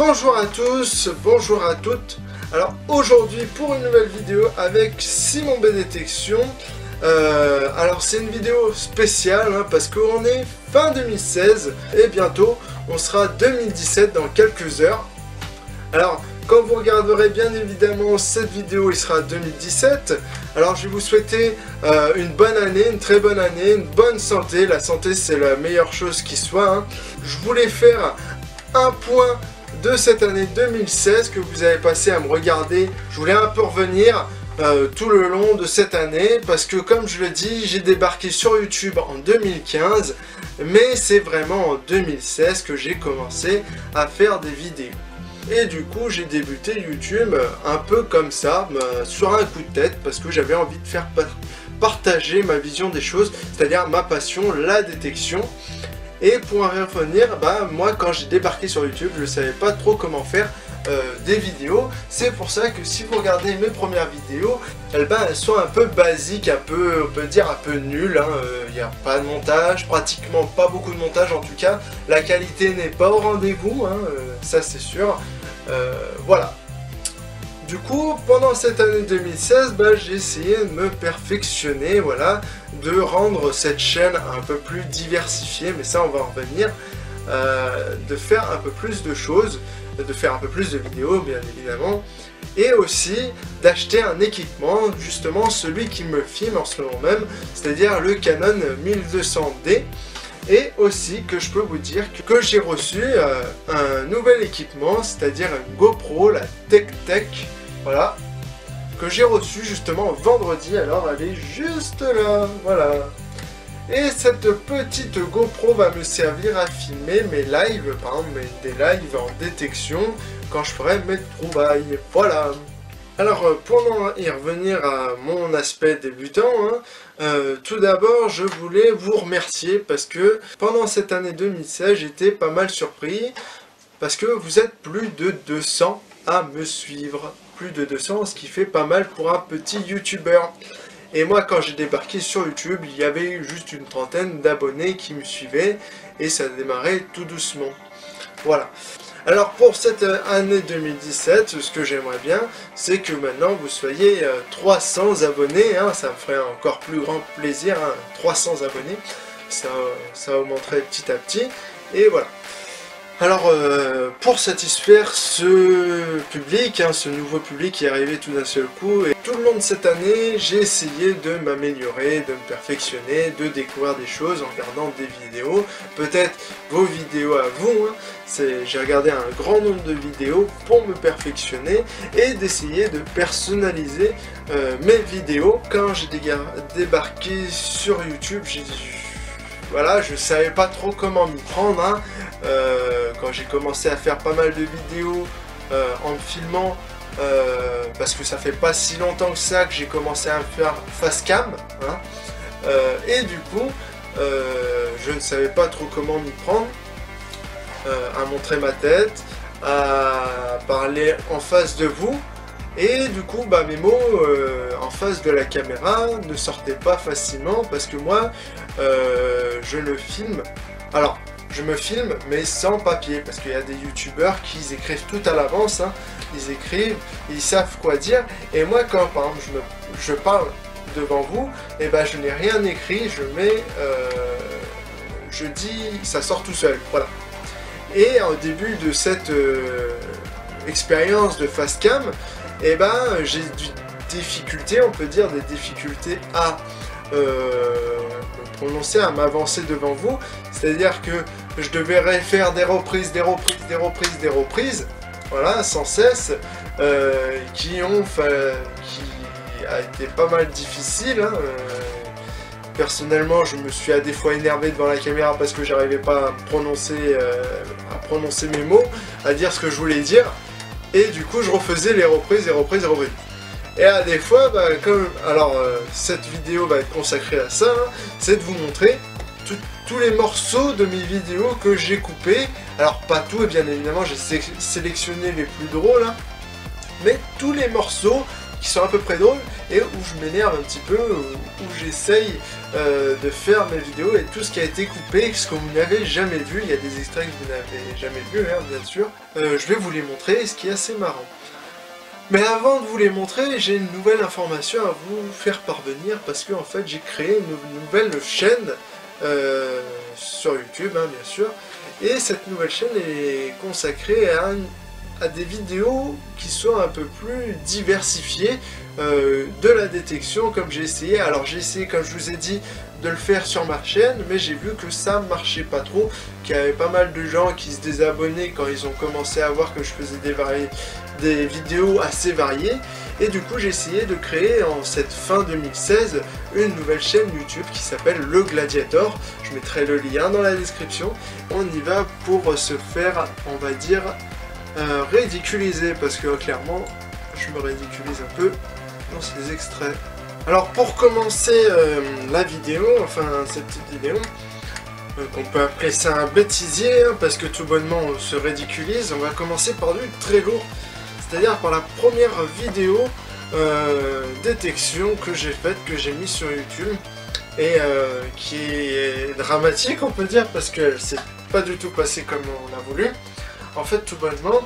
Bonjour à tous, bonjour à toutes. Alors aujourd'hui pour une nouvelle vidéo avec Simon B Détection. Alors c'est une vidéo spéciale hein, parce qu'on est fin 2016 et bientôt on sera 2017 dans quelques heures. Alors quand vous regarderez bien évidemment cette vidéo, il sera 2017. Alors je vais vous souhaiter une bonne année, une très bonne année, une bonne santé. La santé c'est la meilleure chose qui soit. Hein. Je voulais faire un point de cette année 2016 que vous avez passé à me regarder. Je voulais un peu revenir tout le long de cette année parce que comme je le dis, j'ai débarqué sur YouTube en 2015 mais c'est vraiment en 2016 que j'ai commencé à faire des vidéos. Et du coup j'ai débuté YouTube un peu comme ça, sur un coup de tête parce que j'avais envie de faire partager ma vision des choses, c'est-à-dire ma passion, la détection. Et pour en revenir, moi quand j'ai débarqué sur YouTube, je ne savais pas trop comment faire des vidéos. C'est pour ça que si vous regardez mes premières vidéos, elles sont un peu basiques, un peu, on peut dire un peu nulles. Il n'y a pas de montage, pratiquement pas beaucoup de montage en tout cas. La qualité n'est pas au rendez-vous, ça c'est sûr. Voilà. Du coup, pendant cette année 2016, j'ai essayé de me perfectionner, voilà, de rendre cette chaîne un peu plus diversifiée, mais ça on va en revenir, de faire un peu plus de choses, de faire un peu plus de vidéos bien évidemment, et aussi d'acheter un équipement, justement celui qui me filme en ce moment même, c'est-à-dire le Canon 1200D. Et aussi que je peux vous dire que j'ai reçu un nouvel équipement, c'est-à-dire une GoPro, la TechTech, voilà, que j'ai reçu justement vendredi, alors elle est juste là, voilà. Et cette petite GoPro va me servir à filmer mes lives, par exemple des lives en détection, quand je ferai mes trouvailles, voilà. Alors pour y revenir à mon aspect débutant, tout d'abord je voulais vous remercier parce que pendant cette année 2016 j'étais pas mal surpris parce que vous êtes plus de 200 à me suivre, plus de 200, ce qui fait pas mal pour un petit youtubeur. Et moi quand j'ai débarqué sur YouTube, il y avait eu juste une trentaine d'abonnés qui me suivaient et ça démarrait tout doucement, voilà. Alors pour cette année 2017, ce que j'aimerais bien, c'est que maintenant vous soyez 300 abonnés, ça me ferait encore plus grand plaisir, 300 abonnés, ça augmenterait petit à petit, et voilà. Alors pour satisfaire ce public, ce nouveau public qui est arrivé tout d'un seul coup, et tout le long de cette année, j'ai essayé de m'améliorer, de me perfectionner, de découvrir des choses en regardant des vidéos, peut-être vos vidéos à vous, j'ai regardé un grand nombre de vidéos pour me perfectionner et d'essayer de personnaliser mes vidéos. Quand j'ai débarqué sur YouTube, voilà, je savais pas trop comment m'y prendre, quand j'ai commencé à faire pas mal de vidéos en me filmant, parce que ça fait pas si longtemps que ça que j'ai commencé à me faire face cam, et du coup, je ne savais pas trop comment m'y prendre, à montrer ma tête, à parler en face de vous, et du coup mes mots en face de la caméra ne sortaient pas facilement parce que moi je le filme, alors je me filme mais sans papier parce qu'il y a des youtubeurs qui écrivent tout à l'avance, ils écrivent, ils savent quoi dire, et moi quand par exemple je parle devant vous, et je n'ai rien écrit, je mets, je dis, ça sort tout seul, voilà. Et au début de cette expérience de face cam, j'ai des difficultés, on peut dire des difficultés à me prononcer, à m'avancer devant vous, c'est-à-dire que je devrais faire des reprises, voilà, sans cesse, qui a été pas mal difficile, Personnellement, je me suis des fois énervé devant la caméra parce que j'arrivais pas à prononcer mes mots, à dire ce que je voulais dire, et du coup je refaisais les reprises. Et à des fois, cette vidéo va être consacrée à ça, c'est de vous montrer tous les morceaux de mes vidéos que j'ai coupés. Alors pas tout, et bien évidemment j'ai sélectionné les plus drôles, mais tous les morceaux qui sont à peu près drôles et où je m'énerve un petit peu, où j'essaye de faire mes vidéos et tout ce qui a été coupé, ce que vous n'avez jamais vu, il y a des extraits que vous n'avez jamais vus, hein, bien sûr, je vais vous les montrer, ce qui est assez marrant. Mais avant de vous les montrer, j'ai une nouvelle information à vous faire parvenir, parce que en fait j'ai créé une nouvelle chaîne sur YouTube, hein, bien sûr, et cette nouvelle chaîne est consacrée à des vidéos qui sont un peu plus diversifiées de la détection, comme j'ai essayé. Alors j'ai essayé, comme je vous ai dit, de le faire sur ma chaîne, mais j'ai vu que ça marchait pas trop, qu'il y avait pas mal de gens qui se désabonnaient quand ils ont commencé à voir que je faisais des vidéos assez variées, et du coup j'ai essayé de créer en cette fin 2016 une nouvelle chaîne YouTube qui s'appelle Le Gladiator. Je mettrai le lien dans la description. On y va pour se faire, on va dire, ridiculiser, parce que clairement je me ridiculise un peu dans ces extraits. Alors pour commencer la vidéo, enfin cette petite vidéo, on peut appeler ça un bêtisier, hein, parce que tout bonnement on se ridiculise, on va commencer par du très lourd, c'est-à-dire par la première vidéo détection que j'ai faite, que j'ai mise sur YouTube, et qui est dramatique on peut dire, parce qu'elle s'est pas du tout passée comme on a voulu. En fait tout bonnement,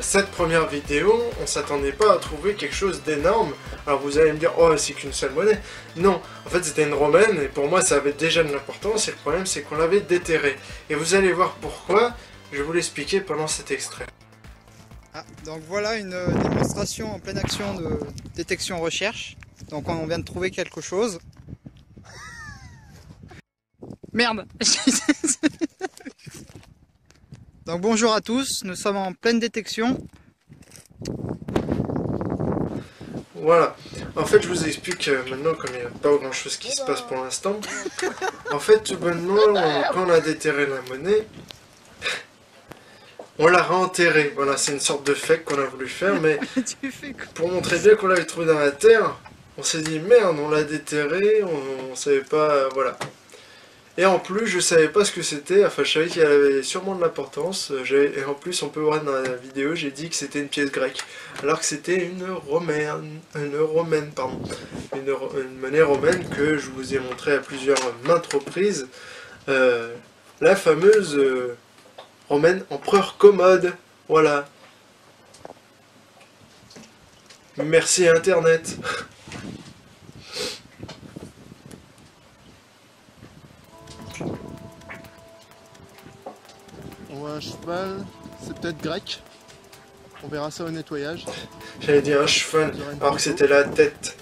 cette première vidéo, on s'attendait pas à trouver quelque chose d'énorme. Alors vous allez me dire, oh c'est qu'une seule monnaie. Non, en fait c'était une romaine, et pour moi ça avait déjà de l'importance, et le problème c'est qu'on l'avait déterrée. Et vous allez voir pourquoi, je vais vous l'expliquer pendant cet extrait. Ah, donc voilà une démonstration en pleine action de détection recherche. Donc on vient de trouver quelque chose. Merde. Donc bonjour à tous, nous sommes en pleine détection. Voilà, en fait je vous explique maintenant, comme il n'y a pas grand chose qui se passe pour l'instant. En fait tout bonnement, quand on a déterré la monnaie, on l'a réenterrée. Voilà, c'est une sorte de fake qu'on a voulu faire, mais pour montrer bien qu'on l'avait trouvé dans la terre, on s'est dit merde, on l'a déterrée, on savait pas, voilà. Et en plus, je savais pas ce que c'était, enfin je savais qu'elle avait sûrement de l'importance, et en plus on peut voir dans la vidéo, j'ai dit que c'était une pièce grecque, alors que c'était une monnaie romaine que je vous ai montré à plusieurs maintes reprises, la fameuse romaine empereur Commode, voilà. Merci Internet. On voit un cheval, c'est peut-être grec. On verra ça au nettoyage. J'allais dire un cheval, alors que c'était la tête.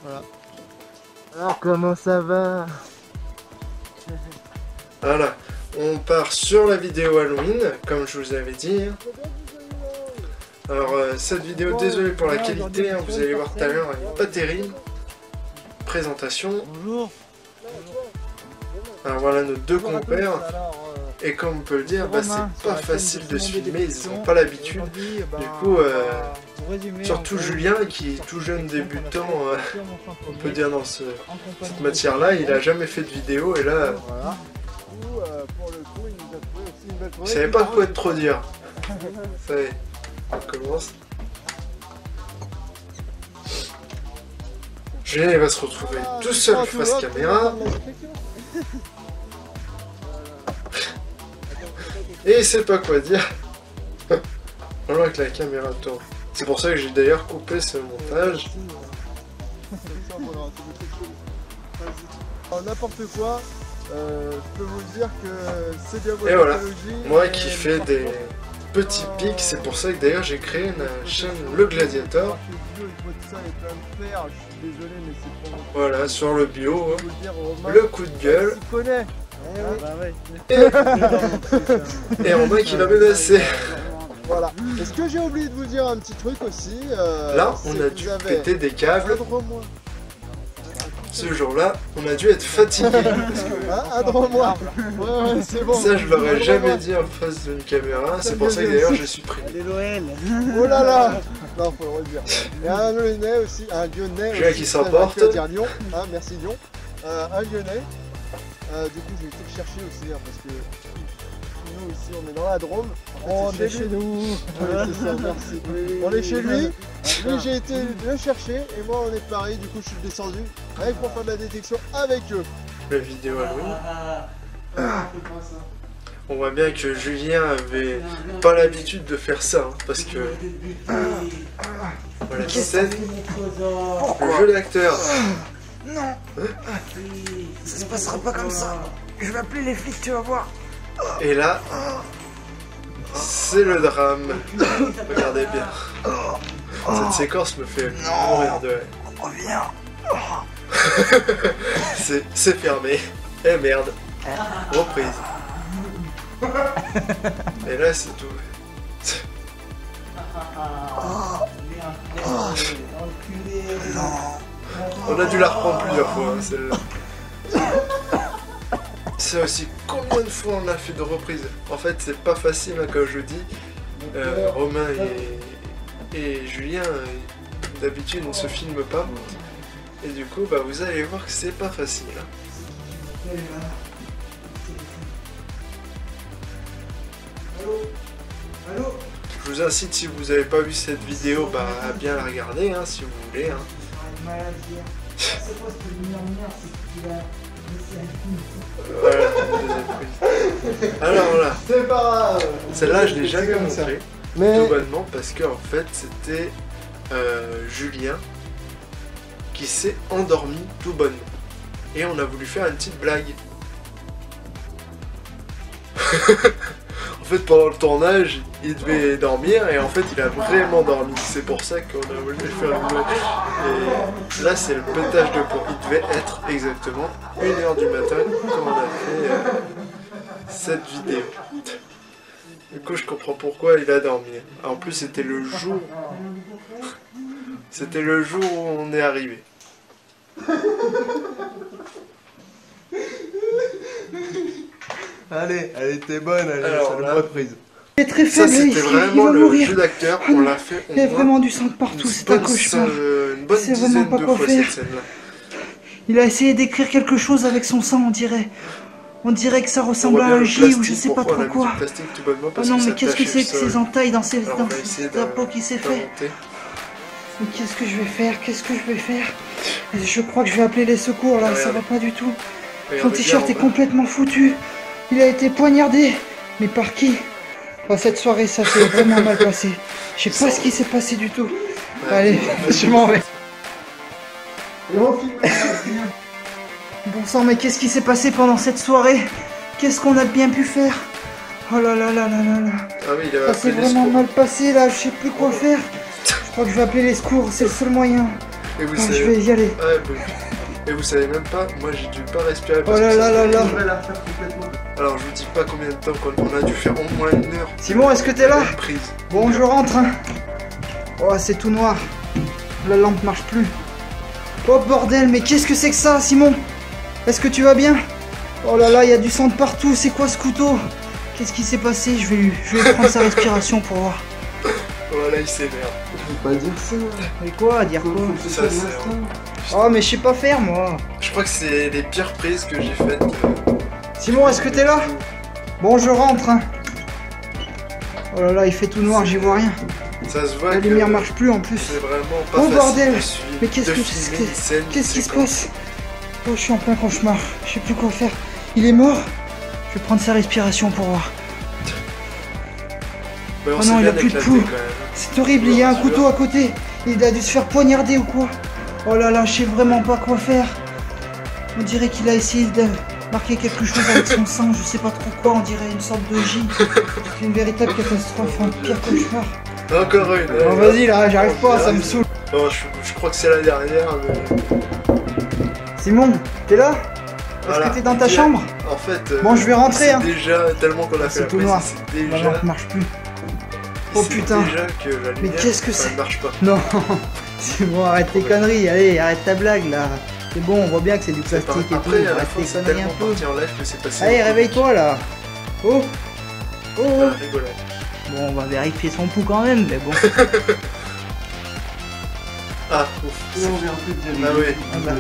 Voilà. Alors comment ça va? Voilà, on part sur la vidéo Halloween, comme je vous avais dit. Alors cette vidéo, désolé pour la qualité, hein, vous allez voir tout à l'heure, elle n'est pas terrible. Présentation. Bonjour. Alors voilà nos deux compères. Et comme on peut le dire, bah, c'est pas facile de se filmer, ils n'ont pas l'habitude. Du coup, surtout Julien qui est tout jeune débutant, on peut dire dans cette matière-là, il a jamais fait de vidéo et là, il savait pas quoi trop dire. Ça y est, on commence. Julien il va se retrouver tout seul face caméra. Et il sait pas quoi dire. Alors avec la caméra tourne. C'est pour ça que j'ai d'ailleurs coupé ce montage. N'importe quoi, je peux vous dire que c'est bien votre Et voilà, technologie, moi qui fais des petits pics, c'est pour ça que d'ailleurs j'ai créé une chaîne Le Gladiator. Voilà, sur le bio, le coup de gueule. Et Romain qui va menacer. Voilà. Est-ce que j'ai oublié de vous dire un petit truc aussi là, on a dû péter des câbles. Ce jour-là, on a dû être fatigué. Adore-moi. Ouais, c'est bon. Ça, je l'aurais jamais dit en face d'une caméra. C'est pour ça que d'ailleurs, je suis pris. Oh là là. Non, faut le redire. Et un Lyonnais aussi, un Lyonnais. Julien qui s'emporte. Dire Lyon. Hein, merci Lyon. Un Lyonnais. Du coup, j'ai été le chercher aussi, hein, parce que nous ici, on est dans la Drôme. On C'est est chez nous. Oui, c'est ça, merci. On est chez lui. Lui, j'ai été le chercher et moi, on est pareil. Du coup, je suis descendu avec pour faire de la détection avec eux. La vidéo Halloween. On voit bien que Julien avait pas l'habitude de faire ça, hein, parce que voilà, scène, le jeu d'acteur. Non, ça se passera pas comme ça. Je vais appeler les flics, tu vas voir. Et là, c'est le drame. Regardez bien. Cette séquence me fait mourir de haine. Reviens. C'est fermé. Eh merde. Reprise. Et là, c'est tout. On a dû la reprendre plusieurs fois, hein, celle-là. C'est aussi combien de fois on a fait de reprises. En fait, c'est pas facile, hein, comme je dis. Romain et Julien, d'habitude, ne se filment pas. Et du coup, bah, vous allez voir que c'est pas facile. Hein. Allô? Je vous incite, si vous n'avez pas vu cette vidéo, bah, à bien la regarder, hein, si vous voulez. Hein. Voilà, deuxième prise. Alors là, C'est pas grave. celle-là, je l'ai jamais comme ça. montrée. Mais Tout bonnement, parce qu'en fait, c'était Julien qui s'est endormi tout bonnement. Et on a voulu faire une petite blague. En fait, pendant le tournage, il devait dormir et en fait, il a vraiment dormi. C'est pour ça qu'on a voulu faire une blague. Et là, c'est le pétage de plomb. Il devait être exactement 1h du matin quand on a fait cette vidéo. Du coup, je comprends pourquoi il a dormi. En plus, c'était le jour. C'était le jour où on est arrivé. allez, elle était bonne, allez, Alors, c'est là, une reprise. Il est très Ça, faible, c'était vraiment le jeu d'acteur. On l'a fait au Il y a moins vraiment du sang de partout, c'est un cauchemar. une bonne C'est vraiment dizaine pas de quoi fois faire. cette scène-là. Il a essayé d'écrire quelque chose avec son sang, on dirait. On dirait que ça On ressemble voit à bien un le J ou je plastique, sais pas pourquoi on trop a mis quoi. du plastique tout bonnement, Oh parce non, que mais ça qu'est-ce que tachait c'est le que sol. ces entailles dans ces Alors, on va essayer de peau qui s'est fait? remonter. Mais qu'est-ce que je vais faire? Qu'est-ce que je vais faire? Je crois que je vais appeler les secours là, ça va pas du tout. Son Regardez t-shirt bien est en bas. complètement foutu. Il a été poignardé. Mais par qui? Oh, cette soirée, ça s'est vraiment mal passé. Je sais pas ce qui s'est passé du tout. Ouais. Allez, je m'en vais. Et on filme. Bon sang, mais qu'est-ce qui s'est passé pendant cette soirée? Qu'est-ce qu'on a bien pu faire? Oh là là là là là là. Ah oui, il a Ça s'est appelé les vraiment secours. mal passé là, je sais plus quoi faire. Je crois que je vais appeler les secours, c'est le seul moyen. Et vous Ah, savez... je vais y aller. Ah, bon. Et vous savez même pas, moi j'ai dû pas respirer Oh parce là que là là là. On va la refaire complètement. Alors je vous dis pas combien de temps on a dû faire au moins 1 heure. Simon, est-ce que t'es là? Une prise. Bon, je rentre. Hein. Oh, c'est tout noir. La lampe marche plus. Oh bordel, mais qu'est-ce que c'est que ça, Simon? Est-ce que tu vas bien? Oh là là, il y a du sang de partout. C'est quoi ce couteau? Qu'est-ce qui s'est passé? Je vais prendre sa respiration pour voir. Oh là là, il s'énerve. Faut pas dire ça. Mais quoi? Dire quoi? Ça c'est... Oh, mais je sais pas faire, moi. Je crois que c'est les pires prises que j'ai faites. Simon, est-ce que t'es là? Bon, je rentre. Hein. Oh là là, il fait tout noir, j'y vois rien. Ça se voit La que lumière marche plus en plus. c'est vraiment pas Oh facile bordel. de suivre, Mais qu'est-ce de que filmer une scène, qu'est-ce qui se séquence. passe? Oh, je suis en plein cauchemar. Je sais plus quoi faire. Il est mort? Je vais prendre sa respiration pour voir. Mais on Oh s'est non, il a bien plus de éclaté, pouls. quand même. C'est horrible, il y a un couteau à côté. Il a dû se faire poignarder ou quoi? Oh là là, je sais vraiment pas quoi faire. On dirait qu'il a essayé de marquer quelque chose avec son sang, je sais pas trop quoi, on dirait une sorte de J. C'est une véritable catastrophe, un pire cauchemar. Encore une. Oh vas-y là, j'arrive pas, ça me saoule. Oh, je crois que c'est la dernière, mais... Simon, t'es là? Est-ce Voilà. que t'es dans ta chambre? En fait... Bon, je vais rentrer, c'est hein. déjà tellement qu'on a fait C'est la tout prise, noir. c'est La déjà... lampe marche plus. Oh c'est putain. déjà que la lumière, qu'est-ce que ça c'est? ne marche pas. Non, c'est bon, arrête tes conneries, allez, arrête ta blague là. C'est bon, on voit bien que c'est du C'est plastique pas- et Après, tout, à la arrête fin, tes c'est conneries un tellement peu. parti en live que c'est passé... Allez, réveille-toi là. Oh, oh, oh. Ah, rigolade. Bon, on va vérifier son pouls quand même, mais bon. Ah, ouf. Et on vient un peu de dire. Ah oui. Ah bah.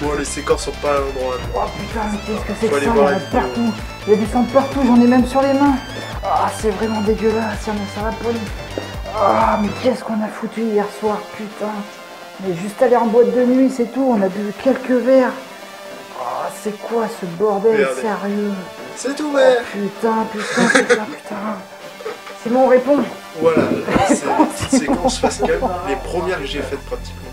Bon, les séquences sont pas à l'endroit. Oh putain, mais qu'est-ce que c'est Faut que aller ça? Il y voir en a les vidéos. partout. Il y a du sang partout, j'en ai même sur les mains. Ah, c'est vraiment dégueulasse, ça va pas. Ah, mais qu'est-ce qu'on a foutu hier soir, putain. On est juste allé en boîte de nuit, c'est tout. On a bu quelques verres. Ah, c'est quoi ce bordel, Regardez. sérieux? C'est tout, Oh, mais... putain. Simon, réponds. Voilà, c'est une séquence face cam, les premières que j'ai faites pratiquement.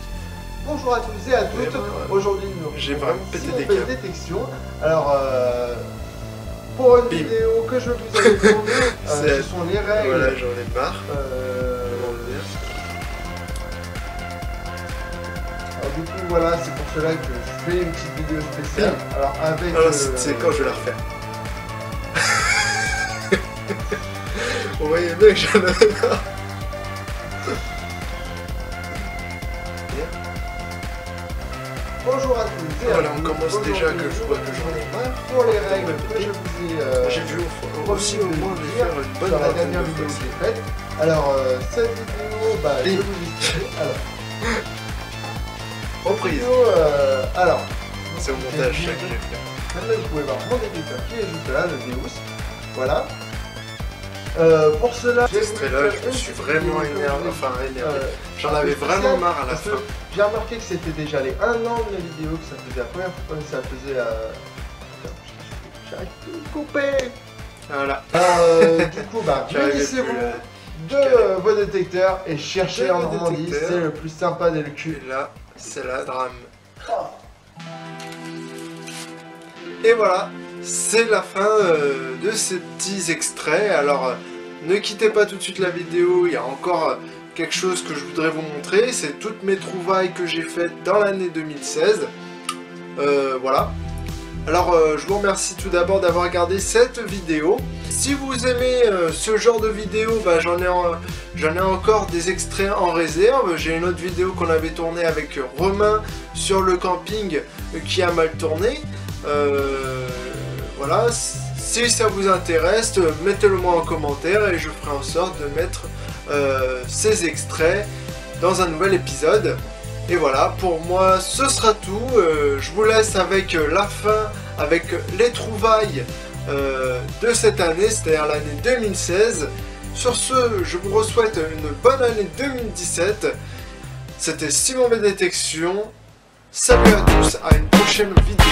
Bonjour à tous et à toutes. Aujourd'hui, nous J'ai retrouvons vraiment pété Simon des fait câbles. détection. Alors, pour une Bim. vidéo que je vous avais tournée, C'est- ce sont les règles. Voilà, j'en ai marre. Alors, du coup, voilà, c'est pour cela que je fais une petite vidéo spéciale. Alors, avec. Alors, c'est quand je vais la refaire. Vous voyez bien que j'en avais marre. Bonjour à tous et à Voilà, on toutes. commence déjà que je vois que j'en ai marre. Pour les règles que je vous ai. J'ai vu aussi au moins de faire une bonne sur la vingtaine dernière de vidéo fois. que j'ai faite. Alors, cette vidéo, je vais vous expliquer. Alors, Reprise. alors, C'est au montage ça que j'ai fait. comme là, vous pouvez voir mon détecteur qui est juste là, le Deus. Voilà. Pour cela, Cet extrait-là, je me suis vraiment énervé. Enfin, énervé. J'en avais vraiment marre à la fin. J'ai remarqué que c'était déjà les 1 an de la vidéo, que ça faisait la première fois que ça faisait. J'arrive plus de couper. Voilà. Du coup, J'arrivais munissez-vous plus de vos détecteurs et cherchez De en vos Normandie, détecteurs. c'est le plus sympa des cul. Et là, c'est la drame. Et voilà, c'est la fin de ces petits extraits. Alors, ne quittez pas tout de suite la vidéo, il y a encore quelque chose que je voudrais vous montrer. C'est toutes mes trouvailles que j'ai faites dans l'année 2016. Voilà. Alors, je vous remercie tout d'abord d'avoir regardé cette vidéo. Si vous aimez ce genre de vidéo, j'en ai encore des extraits en réserve. J'ai une autre vidéo qu'on avait tournée avec Romain sur le camping qui a mal tourné. Voilà, si ça vous intéresse, mettez-le moi en commentaire et je ferai en sorte de mettre ces extraits dans un nouvel épisode. Et voilà, pour moi ce sera tout. Je vous laisse avec la fin, avec les trouvailles de cette année, c'est-à-dire l'année 2016. Sur ce, je vous souhaite une bonne année 2017. C'était Simon B Détection. Salut à tous, à une prochaine vidéo.